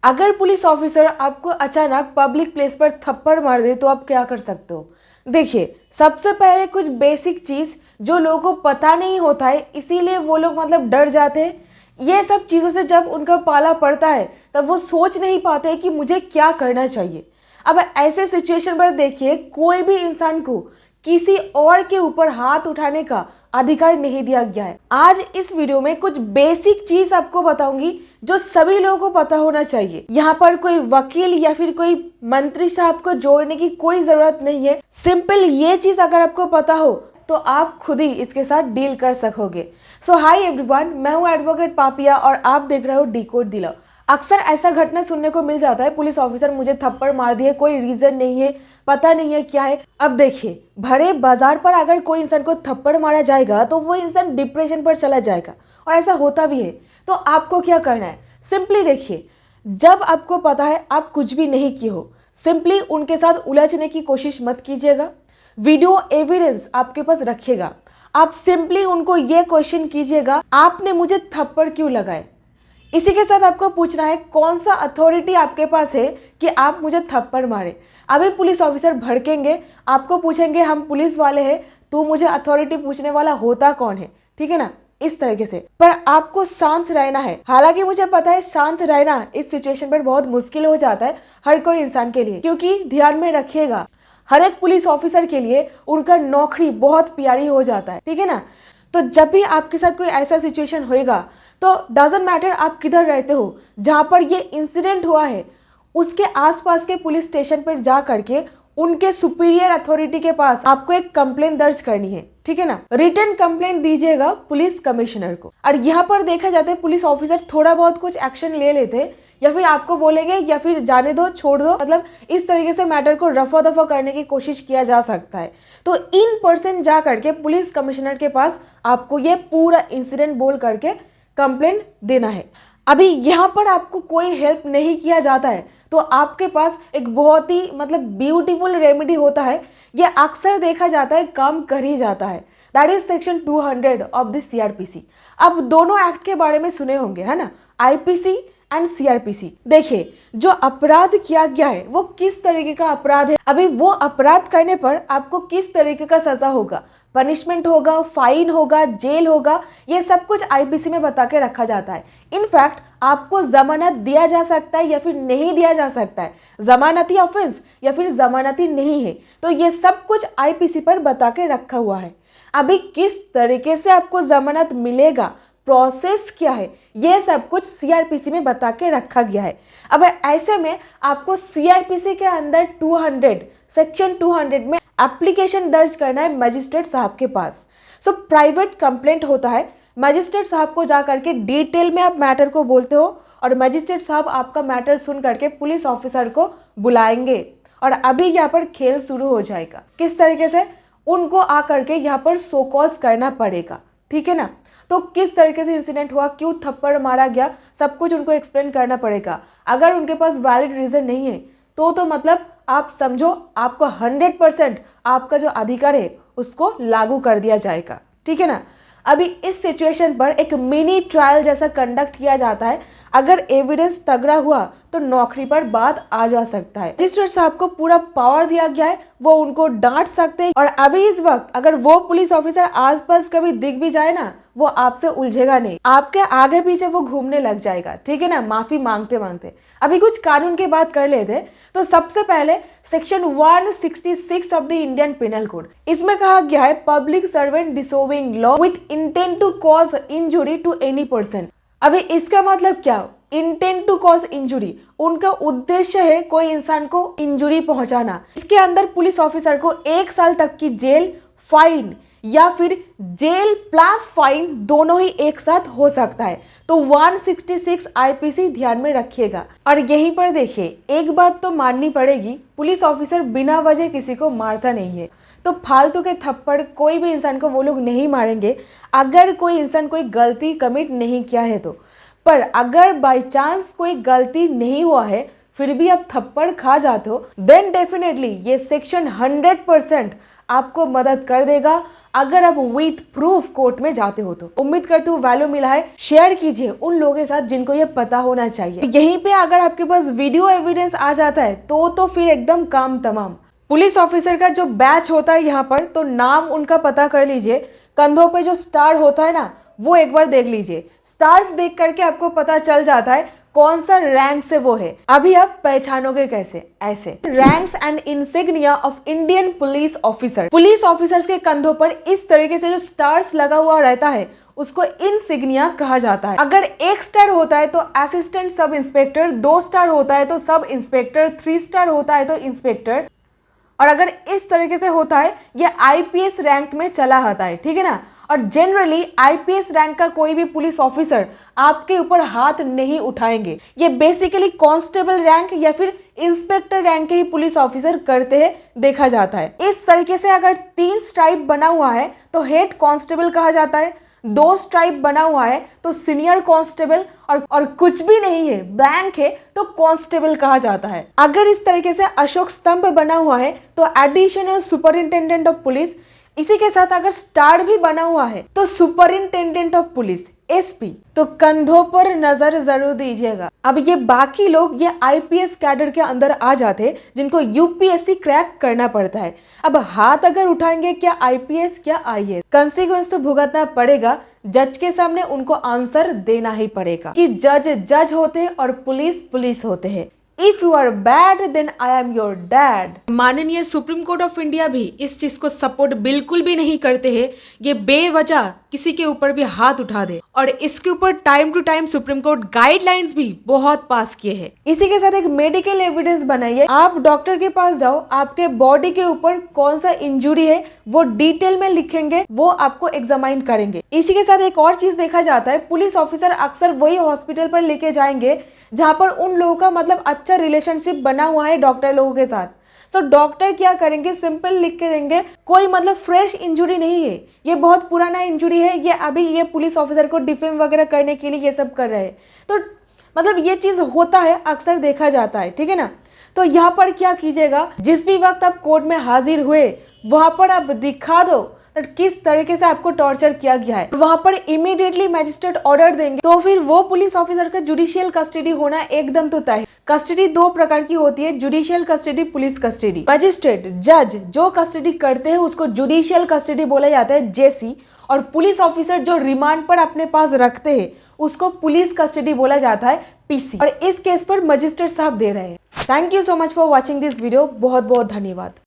अगर police officer आपको अचानक पब्लिक प्लेस पर थप्पड़ मार दे तो आप क्या कर सकते हो? देखिए, सबसे पहले कुछ बेसिक चीज़ जो लोगों को पता नहीं होता है, इसीलिए वो लोग मतलब डर जाते हैं। ये सब चीज़ों से जब उनका पाला पड़ता है तब वो सोच नहीं पाते कि मुझे क्या करना चाहिए। अब ऐसे सिचुएशन पर देखिए, कोई भी इंसान को किसी और के ऊपर हाथ उठाने का अधिकार नहीं दिया गया है। आज इस वीडियो में कुछ बेसिक चीज आपको बताऊंगी जो सभी लोगों को पता होना चाहिए। यहाँ पर कोई वकील या फिर कोई मंत्री साहब को जोड़ने की कोई जरूरत नहीं है। सिंपल ये चीज अगर आपको पता हो तो आप खुद ही इसके साथ डील कर सकोगे। सो हाय एवरीवन, मैं हूँ एडवोकेट पापिया और आप देख रहे हो डिकोड दिला। अक्सर ऐसा घटना सुनने को मिल जाता है, पुलिस ऑफिसर मुझे थप्पड़ मार दिए, कोई रीजन नहीं है, पता नहीं है क्या है। अब देखिए, भरे बाजार पर अगर कोई इंसान को थप्पड़ मारा जाएगा तो वो इंसान डिप्रेशन पर चला जाएगा और ऐसा होता भी है। तो आपको क्या करना है? सिंपली देखिए, जब आपको पता है आप कुछ भी नहीं किए हो, सिंपली उनके साथ उलझने की कोशिश मत कीजिएगा। वीडियो एविडेंस आपके पास रखिएगा। आप सिंपली उनको ये क्वेश्चन कीजिएगा, आपने मुझे थप्पड़ क्यों लगाए? इसी के साथ आपको पूछना है, कौन सा अथॉरिटी आपके पास है कि आप मुझे थप्पड़ मारे? अभी पुलिस ऑफिसर भड़केंगे, आपको पूछेंगे हम पुलिस वाले हैं, तू मुझे अथॉरिटी पूछने वाला होता कौन है? ठीक है ना, इस तरीके से। पर आपको शांत रहना है। हालांकि मुझे पता है शांत रहना इस सिचुएशन पर बहुत मुश्किल हो जाता है हर कोई इंसान के लिए, क्योंकि ध्यान में रखिएगा, हर एक पुलिस ऑफिसर के लिए उनका नौकरी बहुत प्यारी हो जाता है। ठीक है ना, तो जब भी आपके साथ कोई ऐसा सिचुएशन होएगा तो डजेंट मैटर आप किधर रहते हो, जहां पर ये इंसिडेंट हुआ है उसके आसपास के पुलिस स्टेशन पर जा करके उनके सुपीरियर अथॉरिटी के पास आपको एक कंप्लेंट दर्ज करनी है। ठीक है ना, रिटन कंप्लेंट दीजिएगा पुलिस कमिश्नर को। और यहाँ पर देखा जाता है पुलिस ऑफिसर थोड़ा बहुत कुछ एक्शन ले लेते हैं, या फिर आपको बोलेंगे या फिर जाने दो, छोड़ दो, मतलब इस तरीके से मैटर को रफा दफा करने की कोशिश किया जा सकता है। तो इन पर्सन जा करके पुलिस कमिश्नर के पास आपको ये पूरा इंसिडेंट बोल करके कंप्लेंट देना है। अभी यहाँ पर आपको कोई हेल्प नहीं किया जाता है तो आपके पास एक बहुत ही मतलब ब्यूटीफुल रेमेडी होता है। ये अक्सर देखा जाता है, काम कर ही जाता है। That is section 200 of the CrPC. अब दोनों एक्ट के बारे में सुने होंगे, है ना, आईपीसी एंड सीआरपीसी। देखिए, जो अपराध किया गया है वो किस तरीके का अपराध है, अभी वो अपराध करने पर आपको किस तरीके का सजा होगा, पनिशमेंट होगा, फाइन होगा, जेल होगा, ये सब कुछ आईपीसी में बता के रखा जाता है। इनफैक्ट आपको जमानत दिया जा सकता है या फिर नहीं दिया जा सकता है, जमानती ऑफेंस या फिर जमानती नहीं है, तो ये सब कुछ आईपीसी पर बता के रखा हुआ है। अभी किस तरीके से आपको जमानत मिलेगा, प्रोसेस क्या है, ये सब कुछ सीआरपीसी में बता के रखा गया है। अब ऐसे में आपको सीआरपीसी के अंदर 200 सेक्शन 200 में एप्लीकेशन दर्ज करना है मजिस्ट्रेट साहब के पास। सो प्राइवेट कंप्लेंट होता है, मजिस्ट्रेट साहब को जा करके डिटेल में आप मैटर को बोलते हो और मजिस्ट्रेट साहब आपका मैटर सुन करके पुलिस ऑफिसर को बुलाएंगे और अभी यहाँ पर खेल शुरू हो जाएगा। किस तरीके से? उनको आ करके यहाँ पर शोकॉज करना पड़ेगा। ठीक है ना, तो किस तरीके से इंसिडेंट हुआ, क्यों थप्पड़ मारा गया, सब कुछ उनको एक्सप्लेन करना पड़ेगा। अगर उनके पास वैलिड रीजन नहीं है तो मतलब आप समझो आपको 100% आपका जो अधिकार है उसको लागू कर दिया जाएगा। ठीक है ना, अभी इस सिचुएशन पर एक मिनी ट्रायल जैसा कंडक्ट किया जाता है। अगर एविडेंस तगड़ा हुआ तो नौकरी पर बात आ जा सकता है। मजिस्ट्रेट साहब को पूरा पावर दिया गया है, वो उनको डांट सकते हैं। और अभी इस वक्त अगर वो पुलिस ऑफिसर आसपास कभी दिख भी जाए ना, वो आपसे उलझेगा नहीं, आपके आगे पीछे वो घूमने लग जाएगा। ठीक है ना, माफी मांगते मांगते। अभी कुछ कानून की बात कर लेते, तो सबसे पहले section 166 of the Indian penal code, इसमें कहा गया है public servant disobeying law with intent to cause injury to any person. अभी इसका मतलब क्या? इंटेंट टू कॉज इंजुरी, उनका उद्देश्य है कोई इंसान को इंजुरी पहुंचाना। इसके अंदर पुलिस ऑफिसर को 1 साल तक की जेल, फाइन या फिर जेल प्लस फाइन दोनों ही एक साथ हो सकता है। तो 166 आईपीसी ध्यान में रखिएगा। और यहीं पर देखिए, एक बात तो माननी पड़ेगी, पुलिस ऑफिसर बिना वजह किसी को मारता नहीं है। तो फालतू के थप्पड़ कोई भी इंसान को वो लोग नहीं मारेंगे अगर कोई इंसान कोई गलती कमिट नहीं किया है तो। पर अगर बाई चांस कोई गलती नहीं हुआ है फिर भी आप थप्पड़ खा जाते हो, देन डेफिनेटली ये सेक्शन 100% आपको मदद कर देगा अगर आप विथ प्रूफ कोर्ट में जाते हो तो। उम्मीद करती हूँ वैल्यू मिला है, शेयर कीजिए उन लोगों के साथ जिनको ये पता होना चाहिए। यहीं पे अगर आपके पास वीडियो एविडेंस आ जाता है तो फिर एकदम काम तमाम। पुलिस ऑफिसर का जो बैच होता है यहाँ पर, तो नाम उनका पता कर लीजिए, कंधों पे जो स्टार होता है ना वो एक बार देख लीजिए। स्टार्स देख करके आपको पता चल जाता है कौन सा रैंक से वो है। अभी आप पहचानोगे कैसे? ऐसे ranks and insignia of Indian police officer. Police officers के कंधों पर इस तरीके से जो स्टार्स लगा हुआ रहता है उसको इंसिग्निया कहा जाता है। अगर 1 स्टार होता है तो असिस्टेंट सब इंस्पेक्टर, 2 स्टार होता है तो सब इंस्पेक्टर, 3 स्टार होता है तो इंस्पेक्टर, और अगर इस तरीके से होता है ये आईपीएस रैंक में चला आता है, ठीक है ना। और जनरली आईपीएस रैंक का कोई भी पुलिस ऑफिसर आपके ऊपर हाथ नहीं उठाएंगे। ये बेसिकली कांस्टेबल रैंक या फिर इंस्पेक्टर रैंक के ही पुलिस ऑफिसर करते हैं, देखा जाता है। इस तरीके से अगर 3 स्ट्राइप बना हुआ है तो हेड कांस्टेबल कहा जाता है, 2 स्ट्राइप बना हुआ है तो सीनियर कांस्टेबल, और कुछ भी नहीं है, ब्लैंक है, तो कांस्टेबल कहा जाता है। अगर इस तरीके से अशोक स्तंभ बना हुआ है तो एडिशनल सुपरिंटेंडेंट ऑफ पुलिस। इसी के साथ अगर स्टार भी बना हुआ है तो सुपरिंटेंडेंट ऑफ पुलिस, एसपी। तो कंधों पर नजर जरूर दीजिएगा। अब ये बाकी लोग ये आईपीएस कैडर के अंदर आ जाते हैं जिनको यूपीएससी क्रैक करना पड़ता है। अब हाथ अगर उठाएंगे क्या आईपीएस क्या आईएएस, कंसीक्वेंस तो भुगतना पड़ेगा। जज के सामने उनको आंसर देना ही पड़ेगा कि जज जज होते हैं और पुलिस पुलिस होते हैं। If you are bad then I am your dad. माननीय सुप्रीम कोर्ट ऑफ इंडिया भी इस चीज को सपोर्ट बिल्कुल भी नहीं करते हैं, ये बेवजह किसी के ऊपर भी हाथ उठा दे। और इसके ऊपर time to time supreme court guidelines भी बहुत पास किए हैं। इसी के साथ एक मेडिकल एविडेंस बनाइए। आप डॉक्टर के पास जाओ, आपके बॉडी के ऊपर कौन सा इंजुरी है वो डिटेल में लिखेंगे, वो आपको एग्जामाइन करेंगे। इसी के साथ एक और चीज देखा जाता है, पुलिस ऑफिसर अक्सर वही हॉस्पिटल पर लेके जाएंगे जहां पर उन लोगों का मतलब अच्छा रिलेशनशिप बना हुआ है डॉक्टर लोगों के साथ। सो डॉक्टर क्या करेंगे, सिंपल लिख के देंगे, कोई मतलब फ्रेश इंजुरी नहीं है, ये बहुत पुराना इंजुरी है, ये अभी ये पुलिस ऑफिसर को डिफेम वगैरह करने के लिए ये सब कर रहे हैं। तो मतलब ये चीज होता है, अक्सर देखा जाता है, ठीक है ना। तो यहाँ पर क्या कीजिएगा, जिस भी वक्त आप कोर्ट में हाजिर हुए वहां पर आप दिखा दो तो किस तरीके से आपको टॉर्चर किया गया है। वहां पर इमीडिएटली मैजिस्ट्रेट ऑर्डर देंगे तो फिर वो पुलिस ऑफिसर का जुडिशियल कस्टडी होना एकदम तो तय है। कस्टडी 2 प्रकार की होती है, judicial custody, police custody. Magistrate जज जो कस्टडी करते हैं उसको जुडिशियल कस्टडी बोला जाता है, जेसी। और पुलिस ऑफिसर जो रिमांड पर अपने पास रखते हैं उसको पुलिस कस्टडी बोला जाता है, पीसी। और इस केस पर मजिस्ट्रेट साहब दे रहे हैं। Thank you so much for watching this video. बहुत बहुत धन्यवाद।